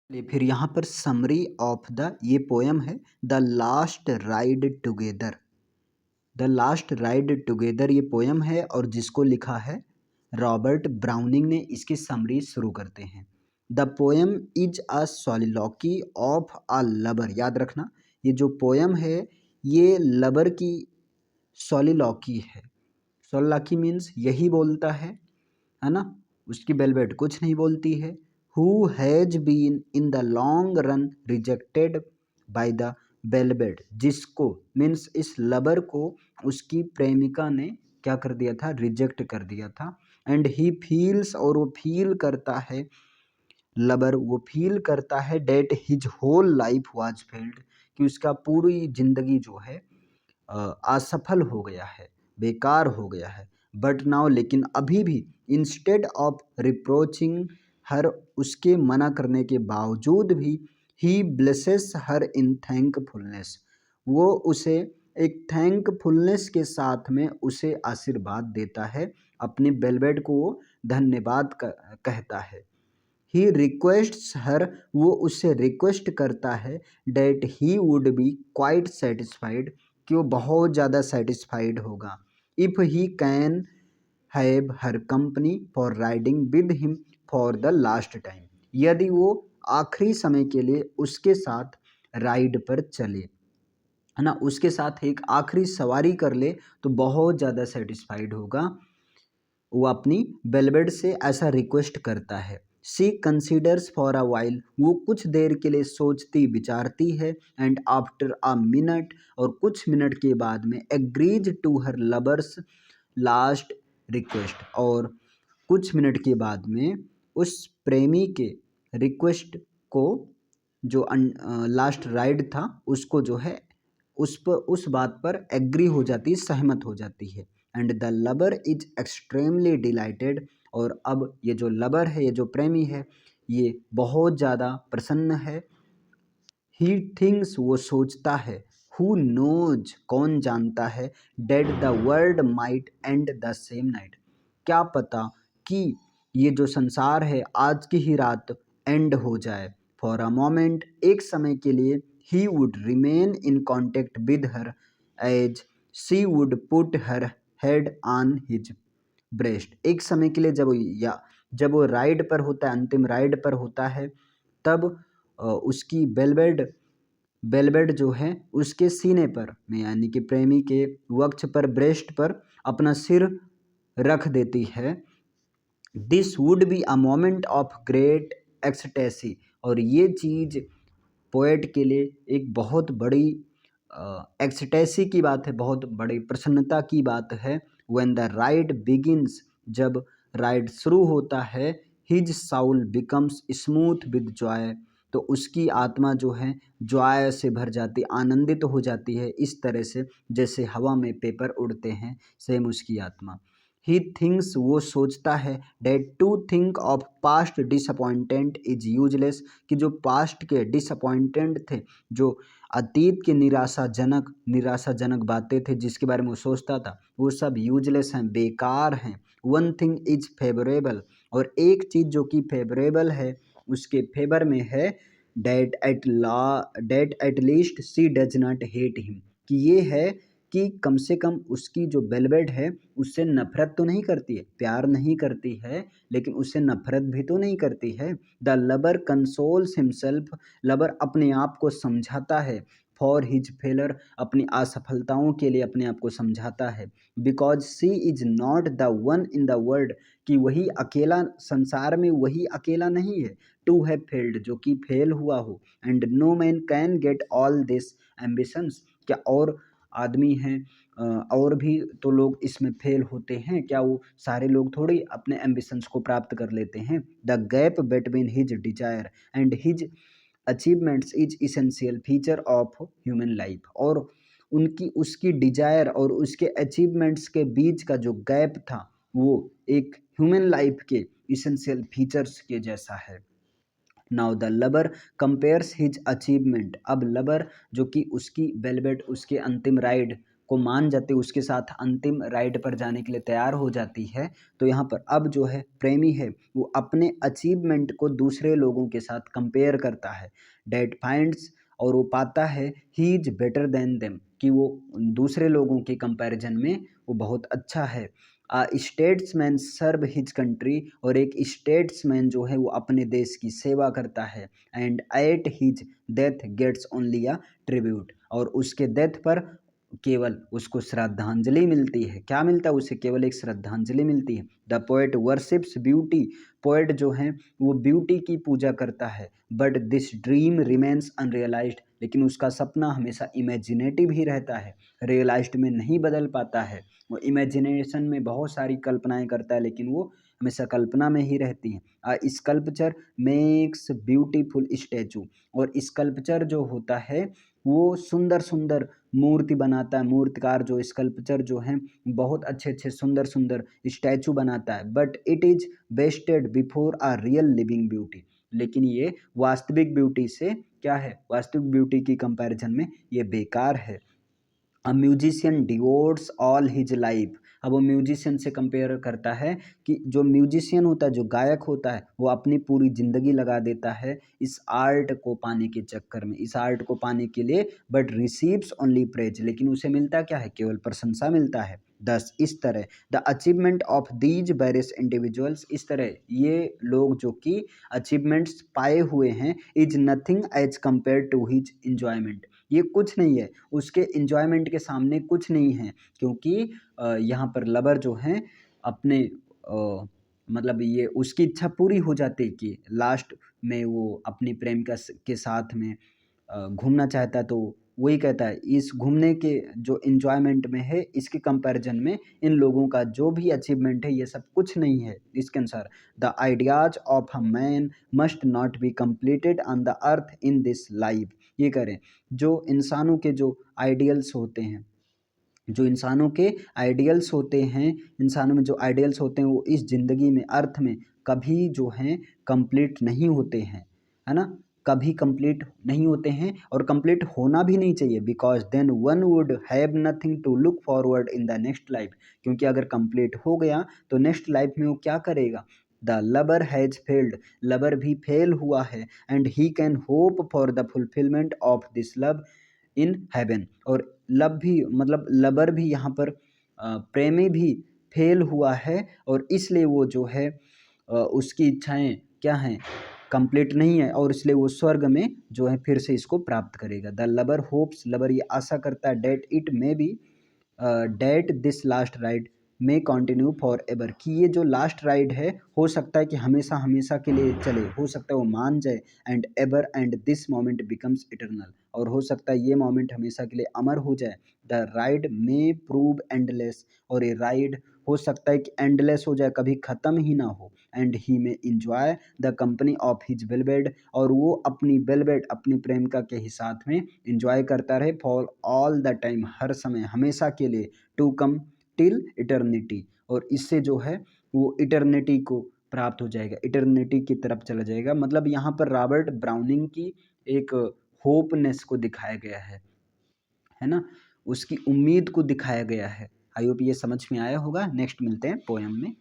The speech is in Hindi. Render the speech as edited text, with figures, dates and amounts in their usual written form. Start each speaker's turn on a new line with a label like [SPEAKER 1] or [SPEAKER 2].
[SPEAKER 1] फिर यहाँ पर समरी ऑफ द ये पोयम है the last ride together. The last ride together ये पोयम है और जिसको लिखा है रॉबर्ट ब्राउनिंग ने। इसकी समरी शुरू करते हैं। The poem is a soliloquy of a lover. याद रखना ये जो पोयम है ये लवर की सॉलिलॉकी है। सॉलिलॉकी मीन्स यही बोलता है ना। उसकी बेलवेट कुछ नहीं बोलती है। Who has been in the long run rejected by the beloved, जिसको मीन्स इस लवर को उसकी प्रेमिका ने क्या कर दिया था, रिजेक्ट कर दिया था। एंड ही फील्स, और वो फील करता है, लवर वो फील करता है that his whole life was failed, कि उसका पूरी जिंदगी जो है असफल हो गया है, बेकार हो गया है। बट नाउ, लेकिन अभी भी, इंस्टेड ऑफ रिप्रोचिंग हर, उसके मना करने के बावजूद भी, ही ब्लेसेस हर इन थैंकफुलनेस, वो उसे एक थैंकफुलनेस के साथ में उसे आशीर्वाद देता है, अपनी बेलवेट को वो धन्यवाद कहता है। ही रिक्वेस्ट्स हर, वो उससे रिक्वेस्ट करता है, that he would be quite satisfied, कि वो बहुत ज़्यादा सेटिस्फाइड होगा, if he can have her company for riding with him for the last time, यदि वो आखिरी समय के लिए उसके साथ राइड पर चले, है ना, उसके साथ एक आखिरी सवारी कर ले तो बहुत ज़्यादा सेटिस्फाइड होगा। वो अपनी बेलवेट से ऐसा रिक्वेस्ट करता है। सी कंसिडर्स फॉर अ वाइल, वो कुछ देर के लिए सोचती विचारती है। एंड आफ्टर अ मिनट, और कुछ मिनट के बाद में, agrees to her lover's last request, और कुछ मिनट के बाद में उस प्रेमी के रिक्वेस्ट को, जो लास्ट राइड था उसको जो है उस बात पर एग्री हो जाती है, सहमत हो जाती है। And the lover is extremely dilated, और अब ये जो लवर है, ये जो प्रेमी है, ये बहुत ज़्यादा प्रसन्न है। ही थिंक्स, वो सोचता है, हु नोज, कौन जानता है, dead the world might and the same night, क्या पता कि ये जो संसार है आज की ही रात एंड हो जाए। फॉर अ मोमेंट, एक समय के लिए, he would remain in contact with her as she would put her head on his breast, एक समय के लिए जब वो राइड पर होता है, अंतिम राइड पर होता है, तब उसकी बेलवेट जो है उसके सीने पर में, यानी कि प्रेमी के वक्ष पर, ब्रेस्ट पर अपना सिर रख देती है। This would be a moment of great ecstasy, और ये चीज़ पोएट के लिए एक बहुत बड़ी एक्सटेसी की बात है, बहुत बड़ी प्रसन्नता की बात है। व्हेन द राइड बिगिंस, जब राइड शुरू होता है, his Saul becomes smooth with Joy, तो उसकी आत्मा जो है जॉय से भर जाती, आनंदित हो जाती है, इस तरह से जैसे हवा में पेपर उड़ते हैं, सेम उसकी आत्मा। ही थिंक्स, वो सोचता है, that to think of past disappointment is useless, कि जो पास्ट के डिसअपॉइंटेंट थे, जो अतीत के निराशाजनक बातें थे जिसके बारे में वो सोचता था, वो सब यूजलेस हैं, बेकार हैं। वन थिंग इज फेवरेबल, और एक चीज़ जो कि फेवरेबल है, उसके फेवर में है, that at least she does not hate him, कि ये है कि कम से कम उसकी जो बेलवेट है उससे नफरत तो नहीं करती है, प्यार नहीं करती है, लेकिन उससे नफरत भी तो नहीं करती है। The lover consoles himself, lover अपने आप को समझाता है, फॉर हिज फेलर, अपनी असफलताओं के लिए अपने आप को समझाता है। Because she is not the one in the world, कि वही अकेला, संसार में वही अकेला नहीं है, टू हैव फेल्ड, जो कि फेल हुआ हो। And no man can get all this ambitions, क्या और आदमी हैं, और भी तो लोग इसमें फेल होते हैं, क्या वो सारे लोग थोड़ी अपने एम्बिशंस को प्राप्त कर लेते हैं। The gap between his desire and his achievements is essential feature of human life, और उनकी उसकी डिजायर और उसके अचीवमेंट्स के बीच का जो गैप था, वो एक ह्यूमन लाइफ के इसेंशियल फीचर्स के जैसा है। Now the lover compares his achievement, अब लवर जो कि उसकी बेलवेट, उसके अंतिम राइड को मान जाते, उसके साथ अंतिम राइड पर जाने के लिए तैयार हो जाती है। तो यहाँ पर अब जो है प्रेमी है वो अपने अचीवमेंट को दूसरे लोगों के साथ कंपेयर करता है। डैट फाइंड्स, और वो पाता है he is better than them, कि वो दूसरे लोगों के कंपैरिजन में वो बहुत अच्छा है। स्टेट्समैन सर्व हिज कंट्री, और एक स्टेट्समैन जो है वो अपने देश की सेवा करता है। And at his death gets only a tribute, और उसके डेथ पर केवल उसको श्रद्धांजलि मिलती है। क्या मिलता है उसे? केवल एक श्रद्धांजलि मिलती है। The poet worships beauty, poet जो है वो ब्यूटी की पूजा करता है। But this dream remains unrealised, लेकिन उसका सपना हमेशा इमेजिनेटिव ही रहता है, रियलाइज्ड में नहीं बदल पाता है। वो इमेजिनेशन में बहुत सारी कल्पनाएं करता है, लेकिन वो हमेशा कल्पना में ही रहती हैं। स्कल्पचर मेक्स ब्यूटीफुल स्टैचू, और स्कल्पचर जो होता है वो सुंदर सुंदर मूर्ति बनाता है। मूर्तिकार जो स्कल्पचर जो है बहुत अच्छे अच्छे सुंदर सुंदर स्टैचू बनाता है। But it is vested before a real living beauty, लेकिन ये वास्तविक ब्यूटी से क्या है, वास्तविक ब्यूटी की कंपैरिजन में ये बेकार है। A musician devotees all his life, अब वो म्यूजिशियन से कंपेयर करता है कि जो म्यूजिशियन होता है, जो गायक होता है, वो अपनी पूरी ज़िंदगी लगा देता है इस आर्ट को पाने के चक्कर में, इस आर्ट को पाने के लिए। बट रिसीव्स ओनली प्रेज, लेकिन उसे मिलता क्या है? केवल प्रशंसा मिलता है। दस इस तरह the achievement of these various individuals, इस तरह ये लोग जो कि अचीवमेंट्स पाए हुए हैं, is nothing as compare to his enjoyment, ये कुछ नहीं है उसके इंजॉयमेंट के सामने, कुछ नहीं है। क्योंकि यहाँ पर लवर जो हैं अपने मतलब ये उसकी इच्छा पूरी हो जाती है कि लास्ट में वो अपनी प्रेमिका के साथ में घूमना चाहता है। तो वही कहता है इस घूमने के जो इंजॉयमेंट में है, इसके कंपैरिजन में इन लोगों का जो भी अचीवमेंट है ये सब कुछ नहीं है। इसके अनुसार the ideas of a man must not be completed on the earth in this life, ये करें जो इंसानों के जो आइडियल्स होते हैं, जो इंसानों के आइडियल्स होते हैं, इंसानों में जो आइडियल्स होते हैं वो इस ज़िंदगी में अर्थ में कभी जो हैं कंप्लीट नहीं होते हैं, है ना? कभी कंप्लीट नहीं होते हैं और कंप्लीट होना भी नहीं चाहिए। Because then one would have nothing to look forward in the next life, क्योंकि अगर कंप्लीट हो गया तो नेक्स्ट लाइफ में वो क्या करेगा? The lover has failed, lover भी फेल हुआ है। And he can hope for the fulfilment of this love in heaven, और लव भी मतलब लवर भी यहाँ पर प्रेमी भी फेल हुआ है, और इसलिए वो जो है उसकी इच्छाएं क्या हैं? कंप्लीट नहीं है, और इसलिए वो स्वर्ग में जो है फिर से इसको प्राप्त करेगा। द लवर होप्स, लवर ये आशा करता है, that it may be that this last ride may continue forever, कि ये जो लास्ट राइड है हो सकता है कि हमेशा हमेशा के लिए चले, हो सकता है वो मान जाए। And ever and this moment becomes eternal, और हो सकता है ये मोमेंट हमेशा के लिए अमर हो जाए। The ride may prove endless, और ये राइड हो सकता है कि एंडलेस हो जाए, कभी ख़त्म ही ना हो। And he may enjoy the company of his beloved, और वो अपनी बेलबेड अपनी प्रेमिका के ही साथ में इंजॉय करता रहे फॉर ऑल द टाइम, हर समय हमेशा के लिए। टू कम टिल इटर्निटी, और इससे जो है वो इटर्निटी को प्राप्त हो जाएगा, इटर्निटी की तरफ चला जाएगा। मतलब यहाँ पर रॉबर्ट ब्राउनिंग की एक होपनेस को दिखाया गया है ना? उसकी उम्मीद को दिखाया गया है। आई होप ये समझ में आया होगा। नेक्स्ट मिलते हैं पोएम में।